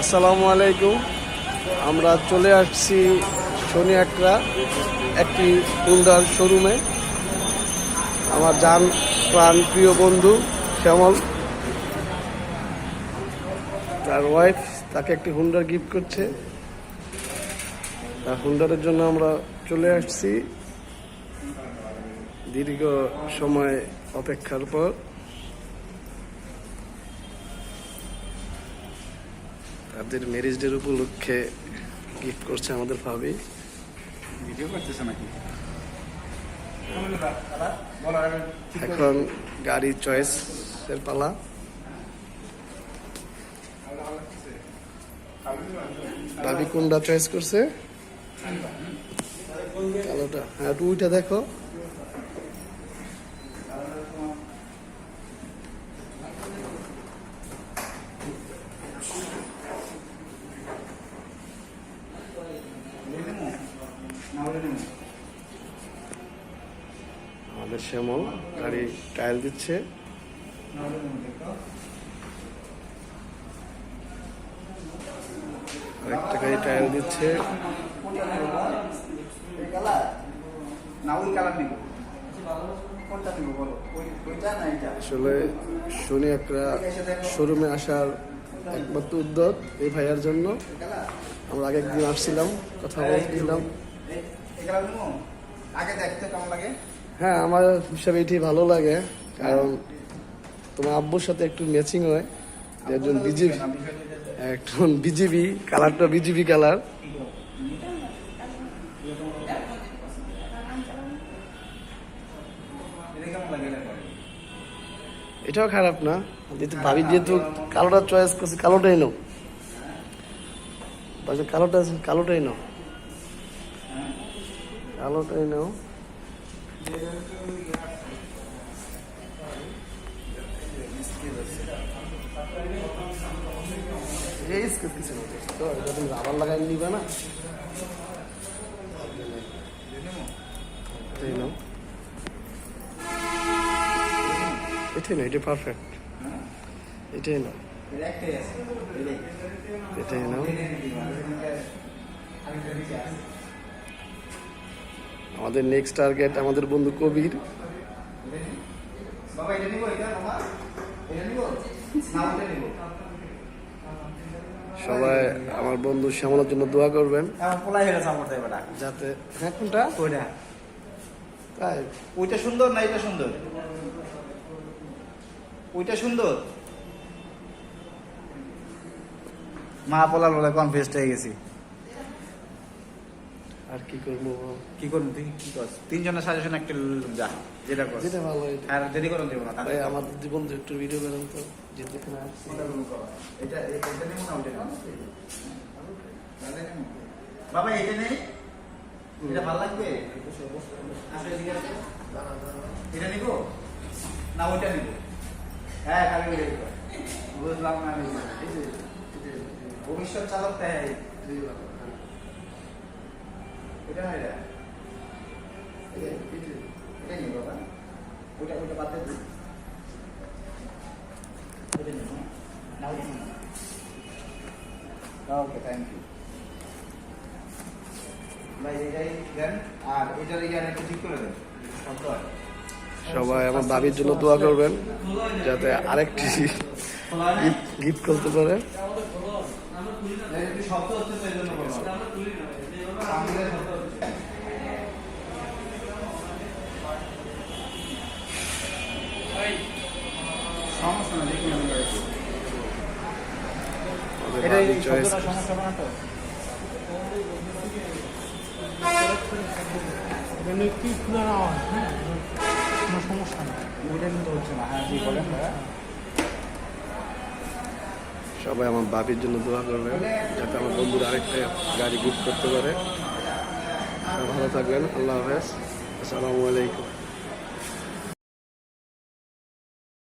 আসসালামু আলাইকুম। আমরা চলে আসছি শনি একরা একটি হুন্ডার শোরুমে। আমার জান প্রাণ প্রিয় বন্ধু শ্যামল, তার ওয়াইফ তাকে একটি হুন্ডার গিফট করছে। তার হুন্ডারের জন্য আমরা চলে আসছি দীর্ঘ সময় অপেক্ষার পর। তাদের ম্যারেজ ডের উপলক্ষে গিফট করছে আমাদের ভাবি। ভিডিও করতেছে নাকি? এখন গাড়ি চয়েস এর পালা। ভাবি কোনটা চয়েস করছে? কালোটা। হ্যাঁ, টুইটা দেখো। আমাদের শ্যামল গাড়ি টায়ার দিচ্ছে। আরেকটা গাড়ি টায়ার দিচ্ছে। আসলে শনি একরা শোরুমে আসার একমাত্র উদ্যোগ এই ভাইয়ার জন্য। আমরা আগে একদিন আসছিলাম, কথা বলছিলাম। হ্যাঁ, আমার হিসাবে এটি ভালো লাগে, কারণ তোমার আব্বুর সাথে একটু ম্যাচিং হয়। একজন বিজিবি, একজন বিজিবি, কালারটা বিজিবি কালার। এটাও খারাপ না, যেহেতু ভাবি যেহেতু কালোটা চয়েস করছে, কালোটাই নাও। কালোটাই নাও, কালোটাই নাও। আবার লাগাই নিবে না। এটাই নাও, এটাই না, এটা পারফেক্ট। এটাই নাও, এটাই নাও। আমাদের নেক্সট টার্গেট আমাদের বন্ধু কবির। সবাই আমার বন্ধু শ্যামলের জন্য দোয়া করবেন, যাতে। হ্যাঁ, কোনটা? তাই ওইটা সুন্দর না এটা সুন্দর? ওইটা সুন্দর। মা পোলার বলে কনফিউজ হয়ে গেছি। আর কি করবো? কি করবো? তুই কি কর? তিনজনের সাজেশন একটা যা, যেটা কর। যেটা ভালো। আর দেরি করুন দেবো না। তাই আমার জীবন একটু ভিডিও বেরোন তো, যেতে এখানে আসছি। এটা এটা নেবো না, ওইটা নেবো। বাবা এটা নেই, এটা ভালো লাগবে। এটা নিব না ওইটা নিব? হ্যাঁ, খালি ওইটা নিব। বুঝলাম না। ভবিষ্যৎ চালক তাই এটা না, এটা নিব বাবা। ওইটা ওইটা বাদ দিয়ে ওইটা নিব না, ওইটা নিব। ওকে, থ্যাংক ইউ ভাই। এটাই দেন, আর এটার ইয়ার একটু ঠিক করে দেন। সবাই আমার দাবির জন্য দোয়া করবেন, যাতে আরেকটি গিফট করতে পারে। সমস্যা না, দেখুন সমস্যা না তো। কি খুলে নেওয়া হয়, হ্যাঁ, কোনো সমস্যা নেই। ওইটা কিন্তু হচ্ছে না। হ্যাঁ, জি বলেন। সবাই আমার বাবির জন্য দোয়া করবেন, যাতে আমার বন্ধুরা আরেকটা গাড়ি গিফট করতে পারে। ভালো থাকবেন। আল্লাহ হাফেজ। আসসালামু আলাইকুম।